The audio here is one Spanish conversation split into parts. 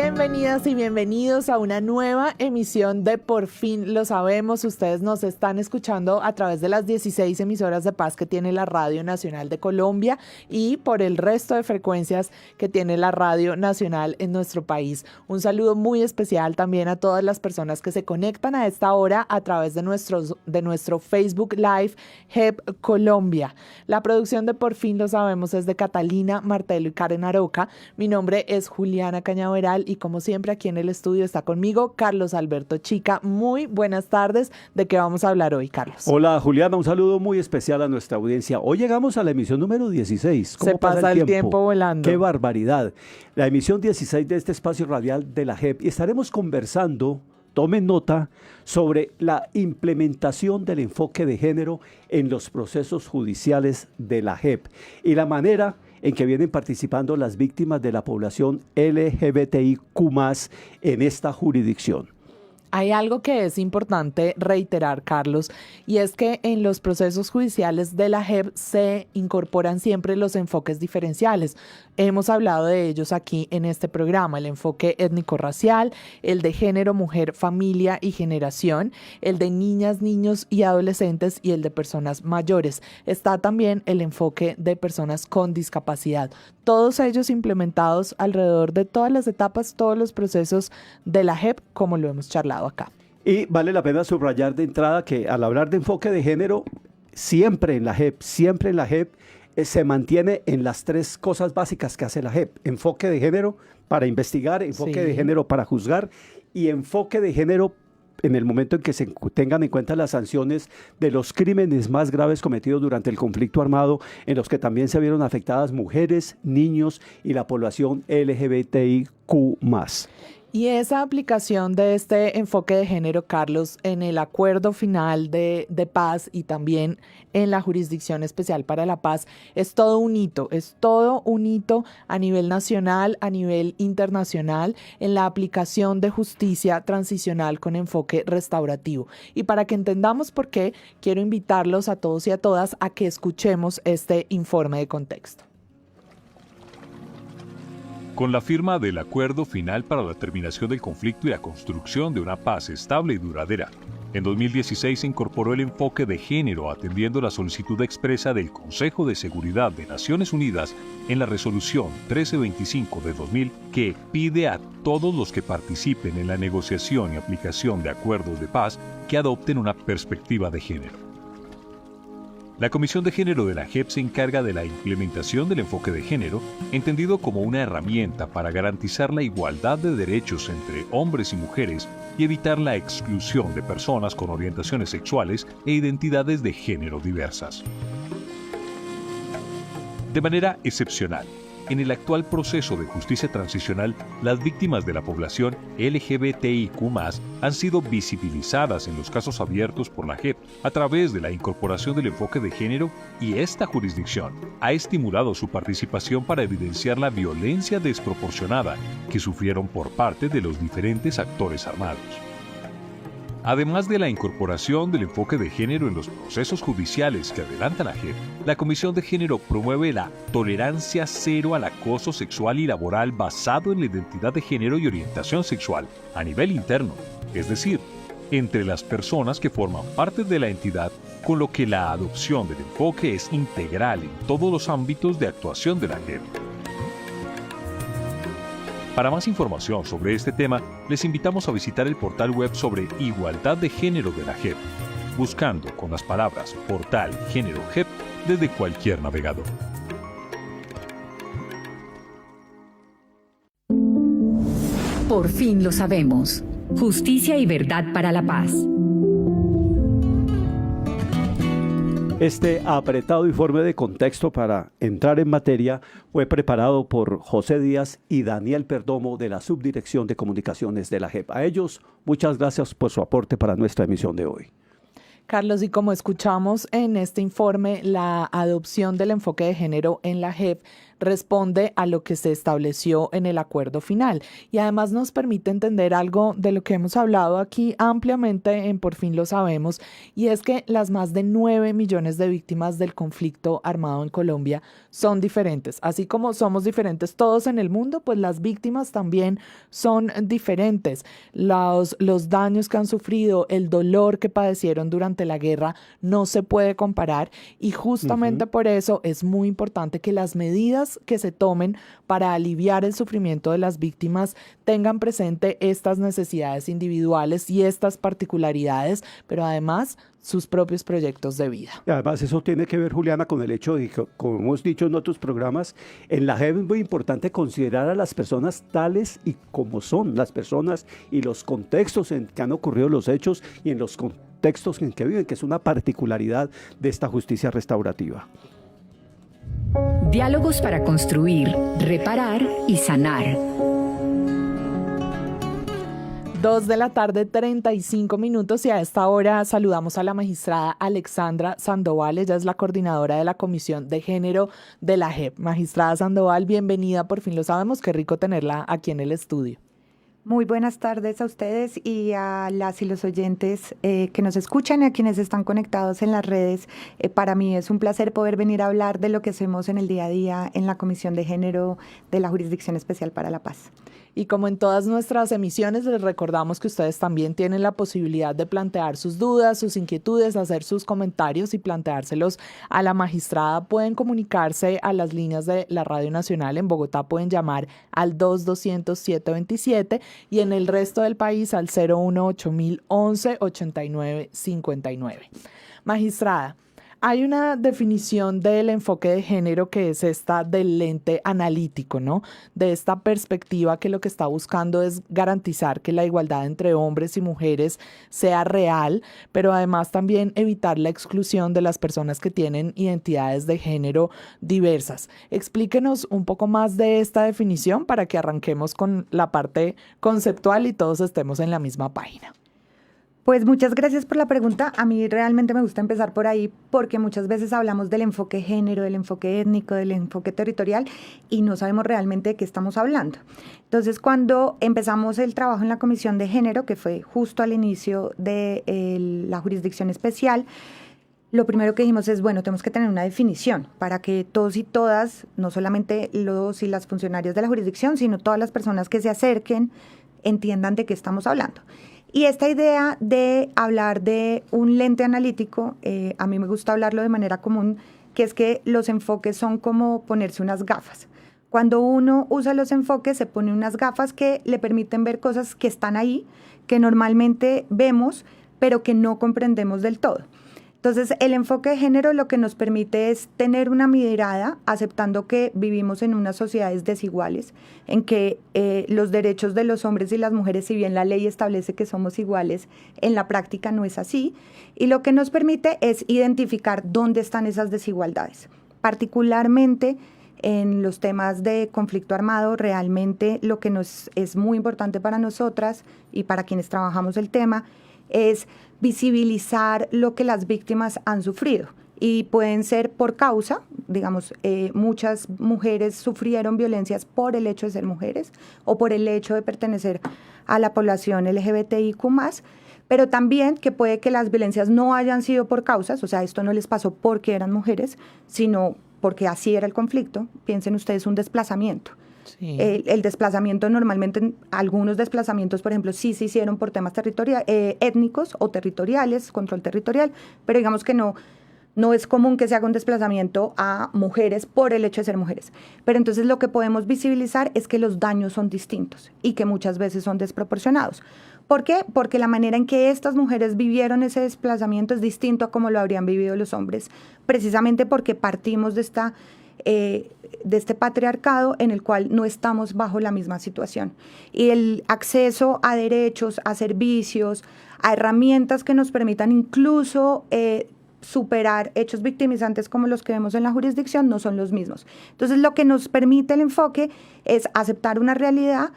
Bienvenidas y bienvenidos a una nueva emisión de Por Fin Lo Sabemos. Ustedes nos están escuchando a través de las 16 emisoras de paz que tiene la Radio Nacional de Colombia y por el resto de frecuencias que tiene la Radio Nacional en nuestro país. Un saludo muy especial también a todas las personas que se conectan a esta hora a través de nuestro Facebook Live JEP Colombia. La producción de Por Fin Lo Sabemos es de Catalina Martelo y Karen Aroca. Mi nombre es Juliana Cañaveral y como siempre aquí en el estudio está conmigo Carlos Alberto Chica. Muy buenas tardes. ¿De qué vamos a hablar hoy, Carlos? Hola, Juliana. Un saludo muy especial a nuestra audiencia. Hoy llegamos a la emisión número 16. ¿Cómo se pasa el tiempo volando? ¡Qué barbaridad! La emisión 16 de este espacio radial de la JEP y estaremos conversando, tomen nota, sobre la implementación del enfoque de género en los procesos judiciales de la JEP y la manera en que vienen participando las víctimas de la población LGBTIQ+ en esta jurisdicción. Hay algo que es importante reiterar, Carlos, y es que en los procesos judiciales de la JEP se incorporan siempre los enfoques diferenciales. Hemos hablado de ellos aquí en este programa, el enfoque étnico-racial, el de género, mujer, familia y generación, el de niñas, niños y adolescentes y el de personas mayores. Está también el enfoque de personas con discapacidad. Todos ellos implementados alrededor de todas las etapas, todos los procesos de la JEP, como lo hemos charlado acá. Y vale la pena subrayar de entrada que al hablar de enfoque de género, siempre en la JEP, se mantiene en las tres cosas básicas que hace la JEP. Enfoque de género para investigar, enfoque de género para juzgar y enfoque de género en el momento en que se tengan en cuenta las sanciones de los crímenes más graves cometidos durante el conflicto armado, en los que también se vieron afectadas mujeres, niños y la población LGBTIQ+. Y esa aplicación de este enfoque de género, Carlos, en el acuerdo final de paz y también en la Jurisdicción Especial para la Paz, es todo un hito a nivel nacional, a nivel internacional, en la aplicación de justicia transicional con enfoque restaurativo. Y para que entendamos por qué, quiero invitarlos a todos y a todas a que escuchemos este informe de contexto. Con la firma del Acuerdo Final para la Terminación del Conflicto y la Construcción de una Paz Estable y Duradera, en 2016 se incorporó el enfoque de género atendiendo la solicitud expresa del Consejo de Seguridad de Naciones Unidas en la Resolución 1325 de 2000 que pide a todos los que participen en la negociación y aplicación de acuerdos de paz que adopten una perspectiva de género. La Comisión de Género de la JEP se encarga de la implementación del enfoque de género, entendido como una herramienta para garantizar la igualdad de derechos entre hombres y mujeres y evitar la exclusión de personas con orientaciones sexuales e identidades de género diversas. De manera excepcional, en el actual proceso de justicia transicional, las víctimas de la población LGBTIQ+ han sido visibilizadas en los casos abiertos por la JEP a través de la incorporación del enfoque de género y esta jurisdicción ha estimulado su participación para evidenciar la violencia desproporcionada que sufrieron por parte de los diferentes actores armados. Además de la incorporación del enfoque de género en los procesos judiciales que adelanta la JEP, la Comisión de Género promueve la tolerancia cero al acoso sexual y laboral basado en la identidad de género y orientación sexual a nivel interno, es decir, entre las personas que forman parte de la entidad, con lo que la adopción del enfoque es integral en todos los ámbitos de actuación de la JEP. Para más información sobre este tema, les invitamos a visitar el portal web sobre igualdad de género de la JEP, buscando con las palabras portal género JEP desde cualquier navegador. Por fin lo sabemos. Justicia y verdad para la paz. Este apretado informe de contexto para entrar en materia fue preparado por José Díaz y Daniel Perdomo de la Subdirección de Comunicaciones de la JEP. A ellos, muchas gracias por su aporte para nuestra emisión de hoy. Carlos, y como escuchamos en este informe, la adopción del enfoque de género en la JEP responde a lo que se estableció en el acuerdo final y además nos permite entender algo de lo que hemos hablado aquí ampliamente en Por fin lo sabemos, y es que las más de 9 millones de víctimas del conflicto armado en Colombia son diferentes. Así como somos diferentes todos en el mundo, pues las víctimas también son diferentes. Los daños que han sufrido, el dolor que padecieron durante la guerra no se puede comparar, y justamente por eso es muy importante que las medidas que se tomen para aliviar el sufrimiento de las víctimas tengan presente estas necesidades individuales y estas particularidades, pero además sus propios proyectos de vida. Y además eso tiene que ver, Juliana, con el hecho de que, como hemos dicho en otros programas, en la JEP es muy importante considerar a las personas tales y como son las personas y los contextos en que han ocurrido los hechos y en los contextos en que viven, que es una particularidad de esta justicia restaurativa. Diálogos para construir, reparar y sanar. 2:35 p.m. y a esta hora saludamos a la magistrada Alexandra Sandoval. Ella es la coordinadora de la Comisión de Género de la JEP. Magistrada Sandoval, bienvenida, por fin lo sabemos, qué rico tenerla aquí en el estudio. Muy buenas tardes a ustedes y a las y los oyentes que nos escuchan y a quienes están conectados en las redes. Para mí es un placer poder venir a hablar de lo que hacemos en el día a día en la Comisión de Género de la Jurisdicción Especial para la Paz. Y como en todas nuestras emisiones, les recordamos que ustedes también tienen la posibilidad de plantear sus dudas, sus inquietudes, hacer sus comentarios y planteárselos a la magistrada. Pueden comunicarse a las líneas de la Radio Nacional. En Bogotá pueden llamar al 2-200-727 y en el resto del país al 018-011-8959. Magistrada, hay una definición del enfoque de género que es esta del lente analítico, ¿no? De esta perspectiva que lo que está buscando es garantizar que la igualdad entre hombres y mujeres sea real, pero además también evitar la exclusión de las personas que tienen identidades de género diversas. Explíquenos un poco más de esta definición para que arranquemos con la parte conceptual y todos estemos en la misma página. Pues muchas gracias por la pregunta. A mí realmente me gusta empezar por ahí porque muchas veces hablamos del enfoque género, del enfoque étnico, del enfoque territorial y no sabemos realmente de qué estamos hablando. Entonces, cuando empezamos el trabajo en la Comisión de Género, que fue justo al inicio de la Jurisdicción Especial, lo primero que dijimos es, bueno, tenemos que tener una definición para que todos y todas, no solamente los y las funcionarios de la jurisdicción, sino todas las personas que se acerquen, entiendan de qué estamos hablando. Y esta idea de hablar de un lente analítico, a mí me gusta hablarlo de manera común, que es que los enfoques son como ponerse unas gafas. Cuando uno usa los enfoques, se pone unas gafas que le permiten ver cosas que están ahí, que normalmente vemos, pero que no comprendemos del todo. Entonces, el enfoque de género lo que nos permite es tener una mirada, aceptando que vivimos en unas sociedades desiguales, en que los derechos de los hombres y las mujeres, si bien la ley establece que somos iguales, en la práctica no es así, y lo que nos permite es identificar dónde están esas desigualdades. Particularmente en los temas de conflicto armado, realmente lo que nos es muy importante para nosotras y para quienes trabajamos el tema es visibilizar lo que las víctimas han sufrido y pueden ser por causa, digamos, muchas mujeres sufrieron violencias por el hecho de ser mujeres o por el hecho de pertenecer a la población LGBTIQ+, pero también que puede que las violencias no hayan sido por causas, o sea, esto no les pasó porque eran mujeres, sino porque así era el conflicto. Piensen ustedes un desplazamiento. Sí. El desplazamiento normalmente, algunos desplazamientos, por ejemplo, sí se hicieron por temas étnicos o territoriales, control territorial, pero digamos que no es común que se haga un desplazamiento a mujeres por el hecho de ser mujeres. Pero entonces lo que podemos visibilizar es que los daños son distintos y que muchas veces son desproporcionados. ¿Por qué? Porque la manera en que estas mujeres vivieron ese desplazamiento es distinto a como lo habrían vivido los hombres, precisamente porque partimos de este patriarcado en el cual no estamos bajo la misma situación. Y el acceso a derechos, a servicios, a herramientas que nos permitan incluso superar hechos victimizantes como los que vemos en la jurisdicción no son los mismos. Entonces, lo que nos permite el enfoque es aceptar una realidad,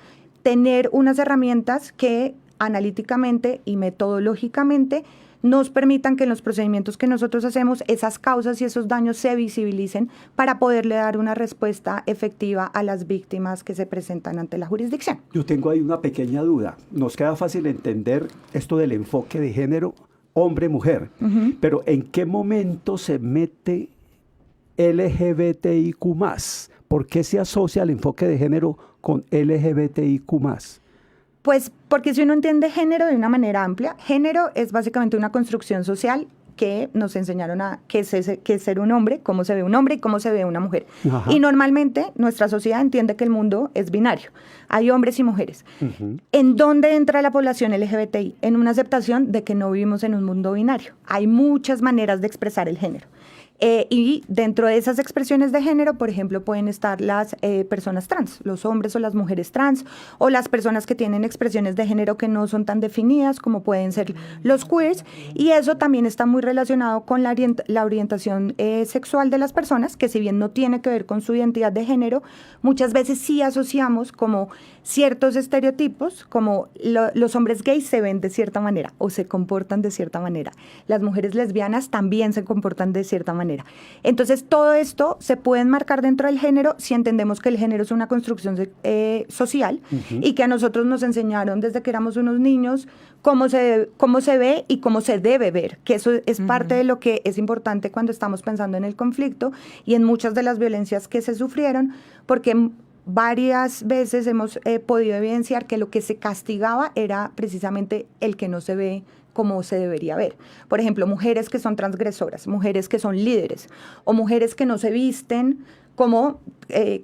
tener unas herramientas que analíticamente y metodológicamente nos permitan que en los procedimientos que nosotros hacemos, esas causas y esos daños se visibilicen para poderle dar una respuesta efectiva a las víctimas que se presentan ante la jurisdicción. Yo tengo ahí una pequeña duda. Nos queda fácil entender esto del enfoque de género hombre-mujer, pero ¿en qué momento se mete LGBTIQ+? ¿Por qué se asocia el enfoque de género con LGBTIQ+? Pues porque si uno entiende género de una manera amplia, género es básicamente una construcción social que nos enseñaron a qué es ser un hombre, cómo se ve un hombre y cómo se ve una mujer. Ajá. Y normalmente nuestra sociedad entiende que el mundo es binario. Hay hombres y mujeres. ¿En dónde entra la población LGBTI? En una aceptación de que no vivimos en un mundo binario. Hay muchas maneras de expresar el género. Y dentro de esas expresiones de género, por ejemplo, pueden estar las personas trans, los hombres o las mujeres trans, o las personas que tienen expresiones de género que no son tan definidas, como pueden ser los queers, y eso también está muy relacionado con la orientación sexual de las personas, que si bien no tiene que ver con su identidad de género, muchas veces sí asociamos como ciertos estereotipos, como los hombres gays se ven de cierta manera o se comportan de cierta manera. Las mujeres lesbianas también se comportan de cierta manera. Entonces, todo esto se puede enmarcar dentro del género si entendemos que el género es una construcción social y que a nosotros nos enseñaron desde que éramos unos niños cómo se ve y cómo se debe ver, que eso es parte de lo que es importante cuando estamos pensando en el conflicto y en muchas de las violencias que se sufrieron, porque varias veces hemos podido evidenciar que lo que se castigaba era precisamente el que no se ve como se debería ver. Por ejemplo, mujeres que son transgresoras, mujeres que son líderes o mujeres que no se visten como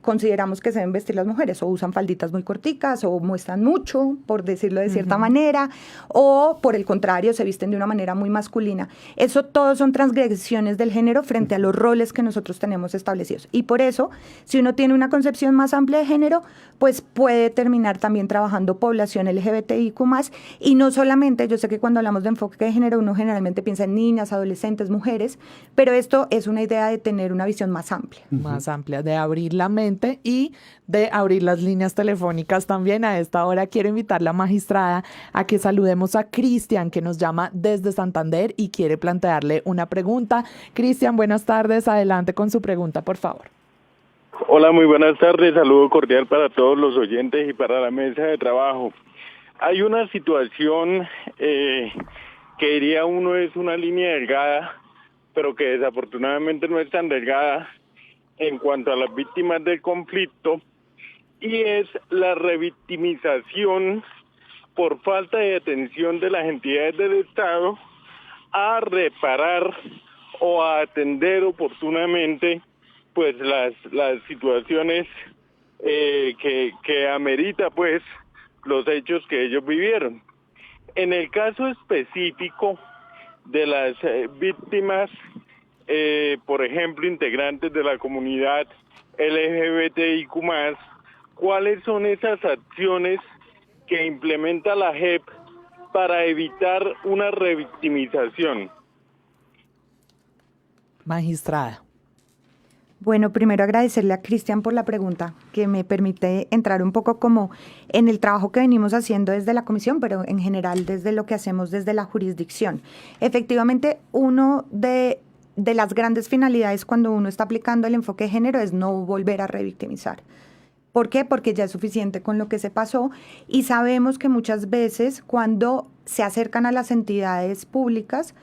consideramos que se deben vestir las mujeres, o usan falditas muy corticas, o muestran mucho, por decirlo de cierta manera, o por el contrario, se visten de una manera muy masculina. Eso todo son transgresiones del género frente a los roles que nosotros tenemos establecidos. Y por eso, si uno tiene una concepción más amplia de género, pues puede terminar también trabajando población LGBTIQ+, y no solamente, yo sé que cuando hablamos de enfoque de género, uno generalmente piensa en niñas, adolescentes, mujeres, pero esto es una idea de tener una visión más amplia. Más amplia, de abrir la mente y de abrir las líneas telefónicas también. A esta hora quiero invitar a la magistrada a que saludemos a Cristian, que nos llama desde Santander y quiere plantearle una pregunta. Cristian, buenas tardes, adelante con su pregunta, por favor. Hola, muy buenas tardes, saludo cordial para todos los oyentes y para la mesa de trabajo. Hay una situación que diría uno es una línea delgada, pero que desafortunadamente no es tan delgada en cuanto a las víctimas del conflicto, y es la revictimización por falta de atención de las entidades del Estado a reparar o a atender oportunamente pues las situaciones que amerita pues los hechos que ellos vivieron. En el caso específico de las víctimas, por ejemplo, integrantes de la comunidad LGBTIQ+, ¿cuáles son esas acciones que implementa la JEP para evitar una revictimización? Magistrada. Bueno, primero agradecerle a Cristian por la pregunta, que me permite entrar un poco como en el trabajo que venimos haciendo desde la comisión, pero en general desde lo que hacemos desde la jurisdicción. Efectivamente, uno de las grandes finalidades cuando uno está aplicando el enfoque de género es no volver a revictimizar. ¿Por qué? Porque ya es suficiente con lo que se pasó y sabemos que muchas veces cuando se acercan a las entidades públicas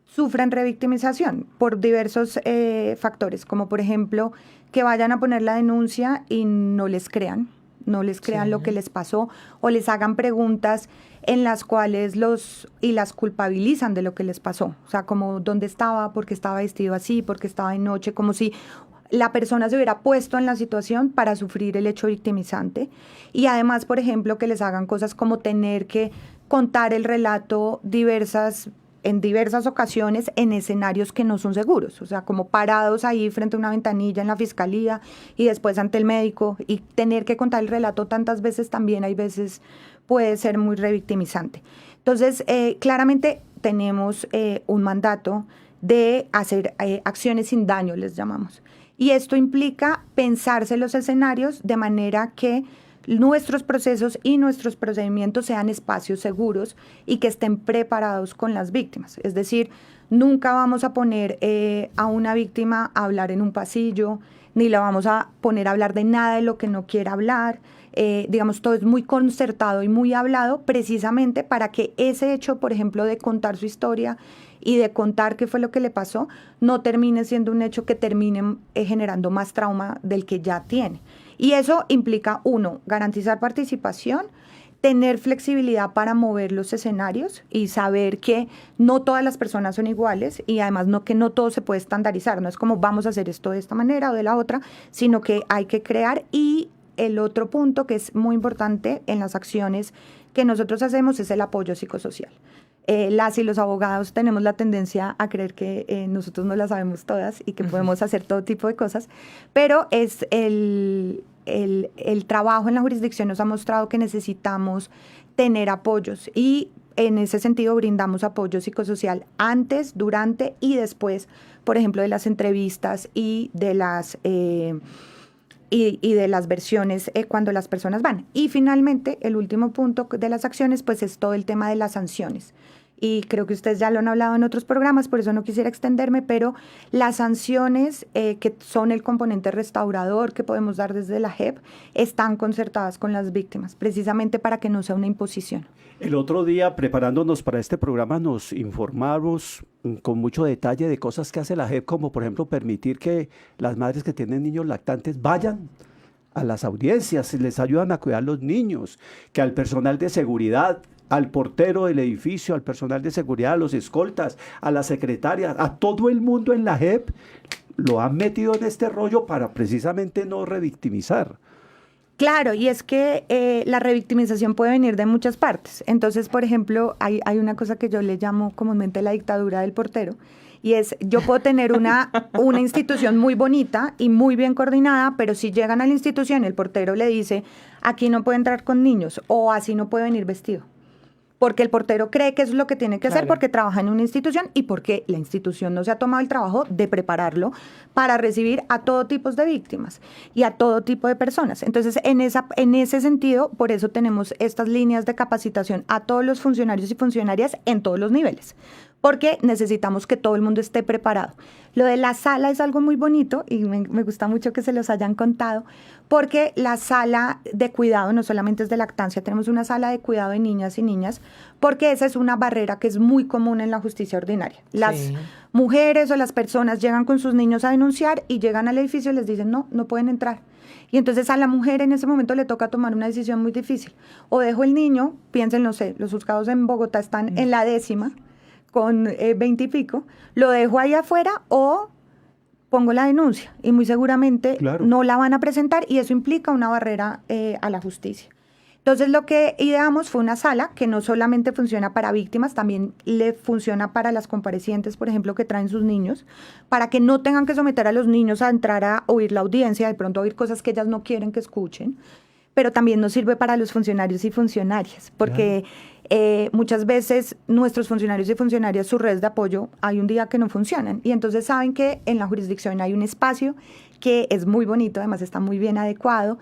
sufren revictimización por diversos factores, como por ejemplo que vayan a poner la denuncia y no les crean lo que les pasó, o les hagan preguntas en las cuales las culpabilizan de lo que les pasó. O sea, como dónde estaba, por qué estaba vestido así, por qué estaba de noche, como si la persona se hubiera puesto en la situación para sufrir el hecho victimizante. Y además, por ejemplo, que les hagan cosas como tener que contar el relato en diversas ocasiones en escenarios que no son seguros, o sea, como parados ahí frente a una ventanilla en la fiscalía y después ante el médico, y tener que contar el relato tantas veces también hay veces puede ser muy revictimizante. Entonces, claramente tenemos un mandato de hacer acciones sin daño, les llamamos, y esto implica pensarse los escenarios de manera que nuestros procesos y nuestros procedimientos sean espacios seguros y que estén preparados con las víctimas. Es decir, nunca vamos a poner a una víctima a hablar en un pasillo, ni la vamos a poner a hablar de nada de lo que no quiera hablar. Digamos, todo es muy concertado y muy hablado precisamente para que ese hecho, por ejemplo, de contar su historia y de contar qué fue lo que le pasó, no termine siendo un hecho que termine generando más trauma del que ya tiene. Y eso implica, uno, garantizar participación, tener flexibilidad para mover los escenarios y saber que no todas las personas son iguales y además que no todo se puede estandarizar. No es como vamos a hacer esto de esta manera o de la otra, sino que hay que crear. Y el otro punto que es muy importante en las acciones que nosotros hacemos es el apoyo psicosocial. Las y los abogados tenemos la tendencia a creer que nosotros no las sabemos todas y que podemos hacer todo tipo de cosas, pero es el trabajo en la jurisdicción nos ha mostrado que necesitamos tener apoyos y en ese sentido brindamos apoyo psicosocial antes, durante y después, por ejemplo, de las entrevistas y de las versiones cuando las personas van. Y finalmente, el último punto de las acciones, pues es todo el tema de las sanciones. Y creo que ustedes ya lo han hablado en otros programas, por eso no quisiera extenderme, pero las sanciones que son el componente restaurador que podemos dar desde la JEP están concertadas con las víctimas, precisamente para que no sea una imposición. El otro día, preparándonos para este programa, nos informamos con mucho detalle de cosas que hace la JEP, como por ejemplo permitir que las madres que tienen niños lactantes vayan a las audiencias, les ayudan a cuidar los niños, que al personal de seguridad, al portero del edificio, al personal de seguridad, a los escoltas, a las secretarias, a todo el mundo en la JEP, lo han metido en este rollo para precisamente no revictimizar. Claro, y es que la revictimización puede venir de muchas partes. Entonces, por ejemplo, hay una cosa que yo le llamo comúnmente la dictadura del portero, y es, yo puedo tener una institución muy bonita y muy bien coordinada, pero si llegan a la institución, el portero le dice, aquí no puede entrar con niños, o así no puede venir vestido. Porque el portero cree que eso es lo que tiene que hacer porque trabaja en una institución y porque la institución no se ha tomado el trabajo de prepararlo para recibir a todo tipo de víctimas y a todo tipo de personas. Entonces, en ese sentido, por eso tenemos estas líneas de capacitación a todos los funcionarios y funcionarias en todos los niveles, porque necesitamos que todo el mundo esté preparado. Lo de la sala es algo muy bonito y me gusta mucho que se los hayan contado, porque la sala de cuidado no solamente es de lactancia, tenemos una sala de cuidado de niñas y niñas, porque esa es una barrera que es muy común en la justicia ordinaria. Las mujeres o las personas llegan con sus niños a denunciar y llegan al edificio y les dicen, no pueden entrar. Y entonces a la mujer en ese momento le toca tomar una decisión muy difícil. O dejo el niño, piensen, no sé, los juzgados en Bogotá están en la 10ª, con 20 y pico, lo dejo ahí afuera o pongo la denuncia y muy seguramente no la van a presentar y eso implica una barrera a la justicia. Entonces lo que ideamos fue una sala que no solamente funciona para víctimas, también le funciona para las comparecientes, por ejemplo, que traen sus niños, para que no tengan que someter a los niños a entrar a oír la audiencia, de pronto a oír cosas que ellas no quieren que escuchen, pero también nos sirve para los funcionarios y funcionarias, porque muchas veces nuestros funcionarios y funcionarias, sus redes de apoyo, hay un día que no funcionan. Y entonces saben que en la jurisdicción hay un espacio que es muy bonito, además está muy bien adecuado,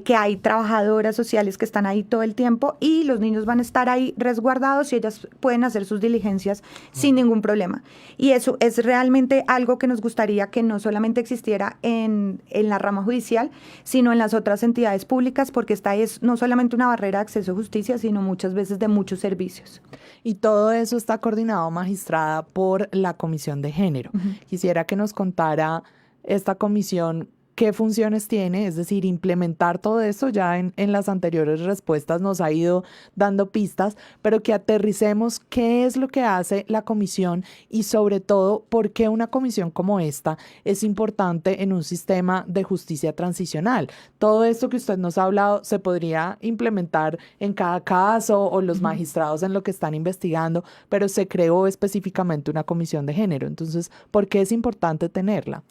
que hay trabajadoras sociales que están ahí todo el tiempo y los niños van a estar ahí resguardados y ellas pueden hacer sus diligencias sin ningún problema. Y eso es realmente algo que nos gustaría que no solamente existiera en la rama judicial, sino en las otras entidades públicas, porque esta es no solamente una barrera de acceso a justicia, sino muchas veces de muchos servicios. Y todo eso está coordinado, magistrada, por la Comisión de Género. Quisiera que nos contara esta comisión qué funciones tiene, es decir, implementar todo eso. Ya en las anteriores respuestas nos ha ido dando pistas, pero que aterricemos qué es lo que hace la comisión y sobre todo por qué una comisión como esta es importante en un sistema de justicia transicional. Todo esto que usted nos ha hablado se podría implementar en cada caso o los magistrados en lo que están investigando, pero se creó específicamente una comisión de género. Entonces, ¿por qué es importante tenerla?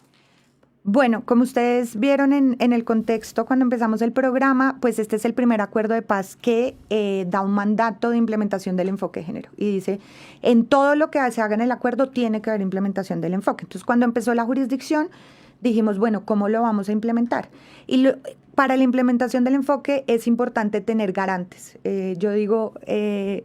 Bueno, como ustedes vieron en el contexto cuando empezamos el programa, pues este es el primer acuerdo de paz que da un mandato de implementación del enfoque de género y dice, en todo lo que se haga en el acuerdo tiene que haber implementación del enfoque. Entonces, cuando empezó la jurisdicción, dijimos, bueno, ¿cómo lo vamos a implementar? Y para la implementación del enfoque es importante tener garantes. Yo digo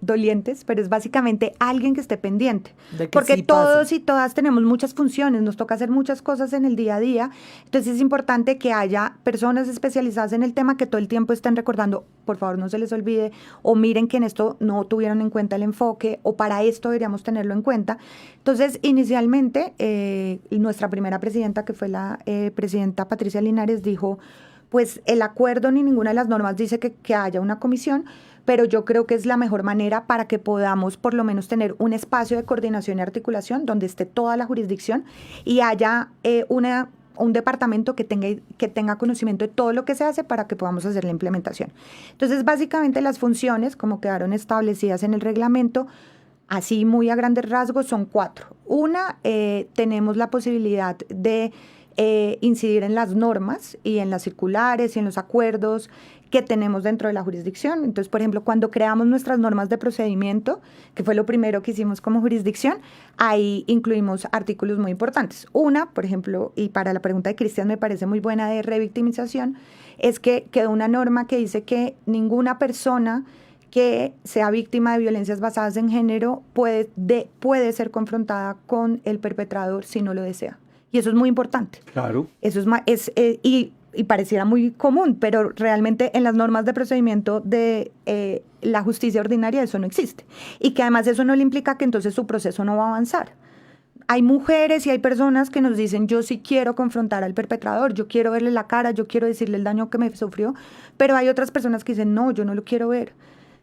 dolientes, pero es básicamente alguien que esté pendiente. De que Porque sí todos pase. y todas tenemos muchas funciones, nos toca hacer muchas cosas en el día a día. Entonces es importante que haya personas especializadas en el tema que todo el tiempo estén recordando, por favor no se les olvide, o miren que en esto no tuvieron en cuenta el enfoque, o para esto deberíamos tenerlo en cuenta. Entonces, inicialmente, nuestra primera presidenta, que fue la presidenta Patricia Linares, dijo, pues el acuerdo ni ninguna de las normas dice que haya una comisión, pero yo creo que es la mejor manera para que podamos por lo menos tener un espacio de coordinación y articulación donde esté toda la jurisdicción y haya un departamento que tenga conocimiento de todo lo que se hace para que podamos hacer la implementación. Entonces, básicamente las funciones, como quedaron establecidas en el reglamento, así muy a grandes rasgos, son 4. Una, tenemos la posibilidad de incidir en las normas y en las circulares y en los acuerdos que tenemos dentro de la jurisdicción. Entonces, por ejemplo, cuando creamos nuestras normas de procedimiento, que fue lo primero que hicimos como jurisdicción, ahí incluimos artículos muy importantes. Una, por ejemplo, y para la pregunta de Cristian me parece muy buena, de revictimización, es que quedó una norma que dice que ninguna persona que sea víctima de violencias basadas en género puede ser confrontada con el perpetrador si no lo desea. Y eso es muy importante. Claro. Eso y pareciera muy común, pero realmente en las normas de procedimiento de la justicia ordinaria eso no existe. Y que además eso no le implica que entonces su proceso no va a avanzar. Hay mujeres y hay personas que nos dicen, yo sí quiero confrontar al perpetrador, yo quiero verle la cara, yo quiero decirle el daño que me sufrió, pero hay otras personas que dicen, no, yo no lo quiero ver.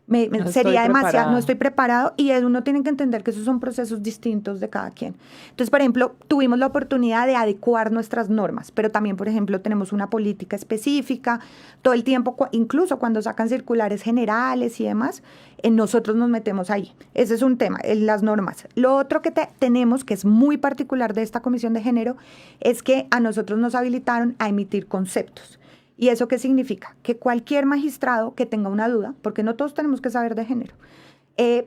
No Sería estoy demasiado, preparado. no estoy preparado, y uno tiene que entender que esos son procesos distintos de cada quien. Entonces, por ejemplo, tuvimos la oportunidad de adecuar nuestras normas, pero también, por ejemplo, tenemos una política específica, todo el tiempo, incluso cuando sacan circulares generales y demás, nosotros nos metemos ahí. Ese es un tema, las normas. Lo otro que tenemos, que es muy particular de esta Comisión de Género, es que a nosotros nos habilitaron a emitir conceptos. ¿Y eso qué significa? Que cualquier magistrado que tenga una duda, porque no todos tenemos que saber de género,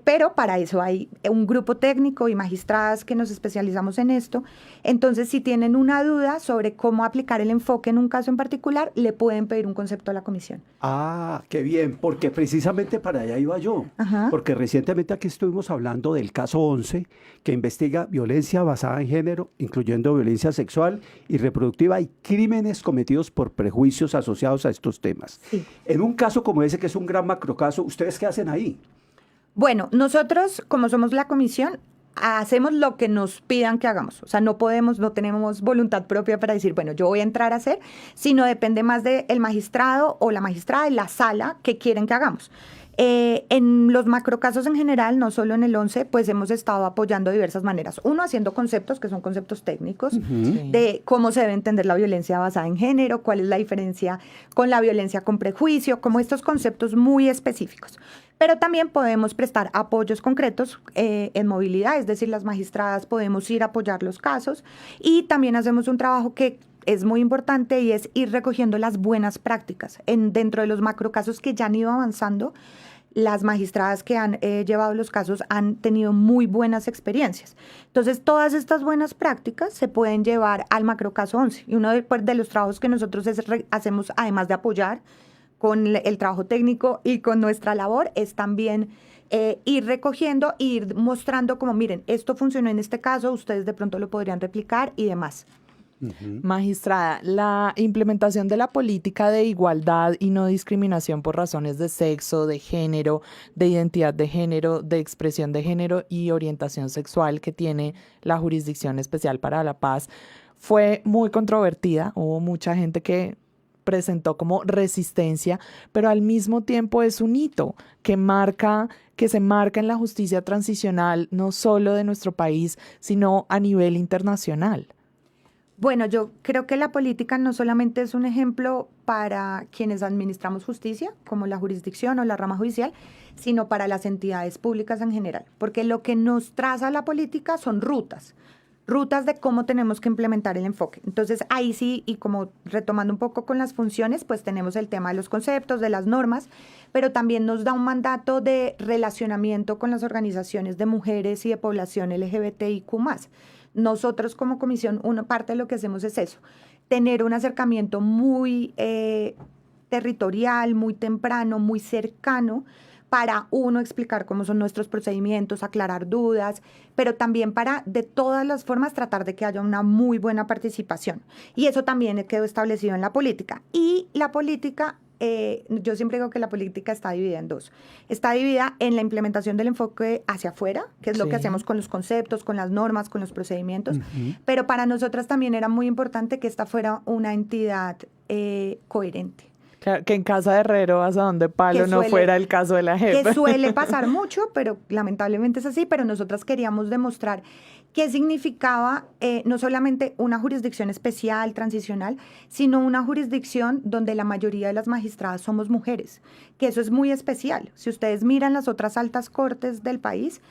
pero para eso hay un grupo técnico y magistradas que nos especializamos en esto. Entonces, si tienen una duda sobre cómo aplicar el enfoque en un caso en particular, le pueden pedir un concepto a la comisión. Ah, qué bien, porque precisamente para allá iba yo. Ajá. Porque recientemente aquí estuvimos hablando del caso 11, que investiga violencia basada en género, incluyendo violencia sexual y reproductiva y crímenes cometidos por prejuicios asociados a estos temas. Sí. En un caso como ese, que es un gran macrocaso, ¿ustedes qué hacen ahí? Bueno, nosotros, como somos la comisión, hacemos lo que nos pidan que hagamos. O sea, no tenemos voluntad propia para decir, bueno, yo voy a entrar a hacer, sino depende más del magistrado o la magistrada de la sala que quieren que hagamos. En los macrocasos en general, no solo en el 11, pues hemos estado apoyando de diversas maneras. Uno, haciendo conceptos, que son conceptos técnicos, Sí. de cómo se debe entender la violencia basada en género, cuál es la diferencia con la violencia con prejuicio, como estos conceptos muy específicos. Pero también podemos prestar apoyos concretos en movilidad, es decir, las magistradas podemos ir a apoyar los casos, y también hacemos un trabajo que es muy importante y es ir recogiendo las buenas prácticas. Dentro de los macrocasos que ya han ido avanzando, las magistradas que han llevado los casos han tenido muy buenas experiencias. Entonces, todas estas buenas prácticas se pueden llevar al macrocaso 11. Y uno de los trabajos que nosotros hacemos, además de apoyar con el trabajo técnico y con nuestra labor, es también ir recogiendo e ir mostrando como, miren, esto funcionó en este caso, ustedes de pronto lo podrían replicar y demás. Magistrada, la implementación de la política de igualdad y no discriminación por razones de sexo, de género, de identidad de género, de expresión de género y orientación sexual que tiene la Jurisdicción Especial para la Paz fue muy controvertida. Hubo mucha gente que presentó como resistencia, pero al mismo tiempo es un hito que se marca en la justicia transicional, no solo de nuestro país, sino a nivel internacional. Bueno, yo creo que la política no solamente es un ejemplo para quienes administramos justicia, como la jurisdicción o la rama judicial, sino para las entidades públicas en general, porque lo que nos traza la política son rutas de cómo tenemos que implementar el enfoque. Entonces, ahí sí, y como retomando un poco con las funciones, pues tenemos el tema de los conceptos, de las normas, pero también nos da un mandato de relacionamiento con las organizaciones de mujeres y de población LGBTIQ+. Nosotros como comisión, una parte de lo que hacemos es eso, tener un acercamiento muy territorial, muy temprano, muy cercano, para uno explicar cómo son nuestros procedimientos, aclarar dudas, pero también para de todas las formas tratar de que haya una muy buena participación. Y eso también quedó establecido en la política. Y la política, yo siempre digo que la política está dividida en dos. Está dividida en la implementación del enfoque hacia afuera, que es lo que hacemos con los conceptos, con las normas, con los procedimientos, pero para nosotras también era muy importante que esta fuera una entidad coherente. Claro, que en casa de herrero, hasta donde palo, no fuera el caso de la JEP. Que suele pasar mucho, pero lamentablemente es así, pero nosotras queríamos demostrar qué significaba no solamente una jurisdicción especial, transicional, sino una jurisdicción donde la mayoría de las magistradas somos mujeres, que eso es muy especial. Si ustedes miran las otras altas cortes del país,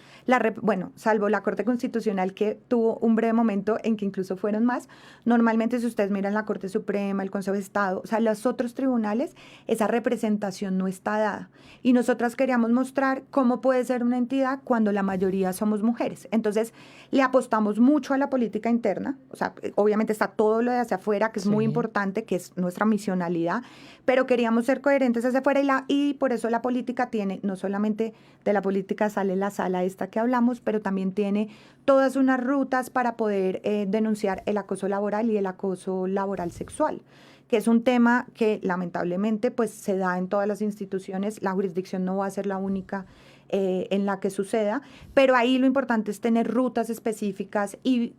bueno, salvo la Corte Constitucional que tuvo un breve momento en que incluso fueron más, normalmente si ustedes miran la Corte Suprema, el Consejo de Estado, o sea, los otros tribunales, esa representación no está dada. Y nosotras queríamos mostrar cómo puede ser una entidad cuando la mayoría somos mujeres. Entonces, le apostamos mucho a la política interna, o sea, obviamente está todo lo de hacia afuera, que es muy importante, que es nuestra misionalidad, pero queríamos ser coherentes hacia afuera y por eso la política tiene, no solamente de la política sale la sala esta que hablamos, pero también tiene todas unas rutas para poder denunciar el acoso laboral y el acoso laboral sexual, que es un tema que lamentablemente pues se da en todas las instituciones. La jurisdicción no va a ser la única en la que suceda, pero ahí lo importante es tener rutas específicas y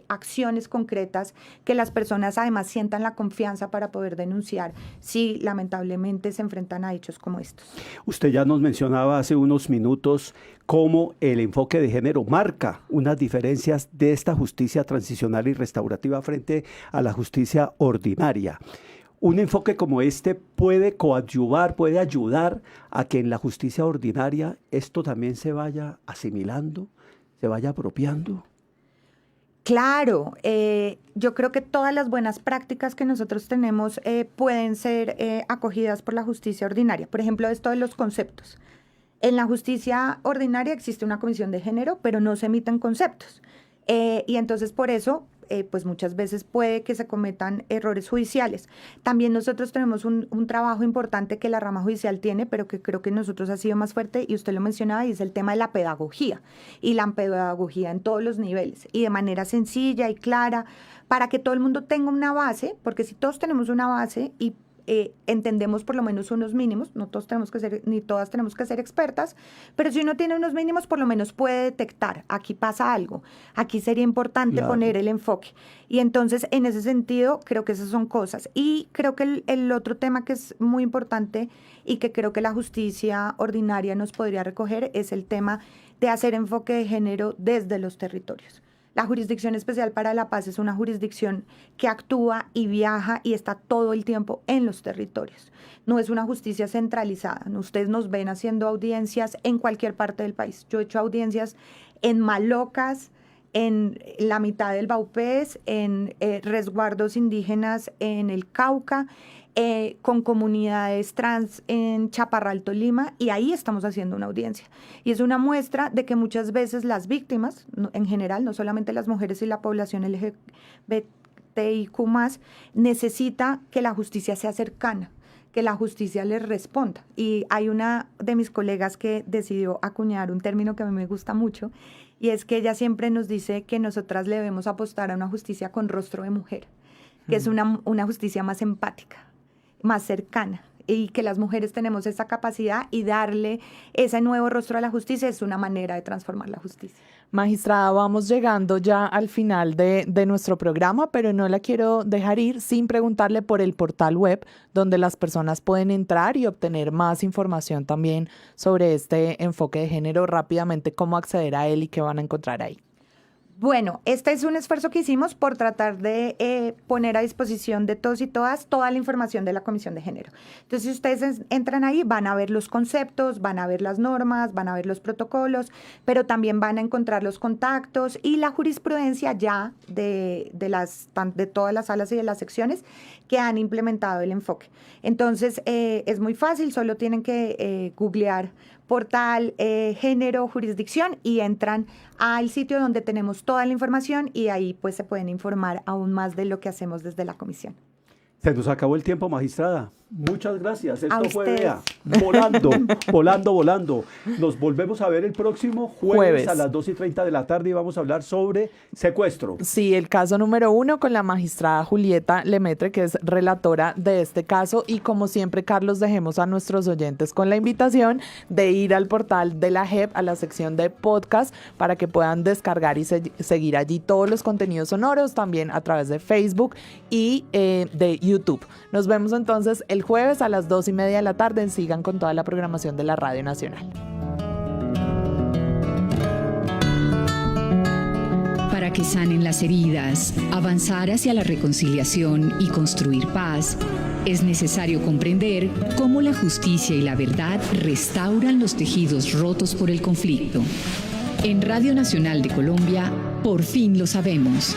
acciones concretas que las personas además sientan la confianza para poder denunciar si lamentablemente se enfrentan a hechos como estos. Usted ya nos mencionaba hace unos minutos cómo el enfoque de género marca unas diferencias de esta justicia transicional y restaurativa frente a la justicia ordinaria. Un enfoque como este puede coadyuvar, puede ayudar a que en la justicia ordinaria esto también se vaya asimilando, se vaya apropiando. Claro, yo creo que todas las buenas prácticas que nosotros tenemos pueden ser acogidas por la justicia ordinaria. Por ejemplo, esto de los conceptos. En la justicia ordinaria existe una comisión de género, pero no se emiten conceptos. Y entonces por eso, pues muchas veces puede que se cometan errores judiciales. También nosotros tenemos un trabajo importante que la rama judicial tiene, pero que creo que nosotros ha sido más fuerte, y usted lo mencionaba, y es el tema de la pedagogía. Y la pedagogía en todos los niveles, y de manera sencilla y clara, para que todo el mundo tenga una base, porque si todos tenemos una base y entendemos por lo menos unos mínimos, no todos tenemos que ser, ni todas tenemos que ser expertas, pero si uno tiene unos mínimos, por lo menos puede detectar, aquí pasa algo, aquí sería importante poner el enfoque. Y entonces, en ese sentido, creo que esas son cosas. Y creo que el otro tema que es muy importante y que creo que la justicia ordinaria nos podría recoger es el tema de hacer enfoque de género desde los territorios. La Jurisdicción Especial para la Paz es una jurisdicción que actúa y viaja y está todo el tiempo en los territorios. No es una justicia centralizada. Ustedes nos ven haciendo audiencias en cualquier parte del país. Yo he hecho audiencias en Malocas, en la mitad del Baupés, en resguardos indígenas en el Cauca, con comunidades trans en Chaparral, Tolima, y ahí estamos haciendo una audiencia. Y es una muestra de que muchas veces las víctimas, en general, no solamente las mujeres y la población LGBTIQ+, necesita que la justicia sea cercana, que la justicia les responda. Y hay una de mis colegas que decidió acuñar un término que a mí me gusta mucho, y es que ella siempre nos dice que nosotras le debemos apostar a una justicia con rostro de mujer, que es una justicia más empática, más cercana, y que las mujeres tenemos esa capacidad, y darle ese nuevo rostro a la justicia es una manera de transformar la justicia. Magistrada, vamos llegando ya al final de nuestro programa, pero no la quiero dejar ir sin preguntarle por el portal web donde las personas pueden entrar y obtener más información también sobre este enfoque de género. Rápidamente, ¿cómo acceder a él y qué van a encontrar ahí? Bueno, este es un esfuerzo que hicimos por tratar de poner a disposición de todos y todas toda la información de la Comisión de Género. Entonces, si ustedes entran ahí, van a ver los conceptos, van a ver las normas, van a ver los protocolos, pero también van a encontrar los contactos y la jurisprudencia ya de todas las salas y de las secciones que han implementado el enfoque. Entonces, es muy fácil, solo tienen que googlear portal, género, jurisdicción, y entran al sitio donde tenemos toda la información, y ahí pues se pueden informar aún más de lo que hacemos desde la comisión. Se nos acabó el tiempo, magistrada. Muchas gracias. Esto A fue ustedes. Vea, volando. Nos volvemos a ver el próximo jueves a las 2:30 de la tarde y vamos a hablar sobre secuestro. Sí, el caso número 1 con la magistrada Julieta Lemaitre, que es relatora de este caso. Y como siempre, Carlos, dejemos a nuestros oyentes con la invitación de ir al portal de la JEP, a la sección de podcast, para que puedan descargar y seguir allí todos los contenidos sonoros, también a través de Facebook y de YouTube. Nos vemos entonces el jueves a las 2:30 de la tarde. Sigan con toda la programación de la Radio Nacional. Para que sanen las heridas, avanzar hacia la reconciliación y construir paz, es necesario comprender cómo la justicia y la verdad restauran los tejidos rotos por el conflicto. En Radio Nacional de Colombia, por fin lo sabemos.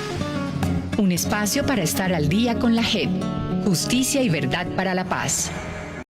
Un espacio para estar al día con la JEP. Justicia y verdad para la paz.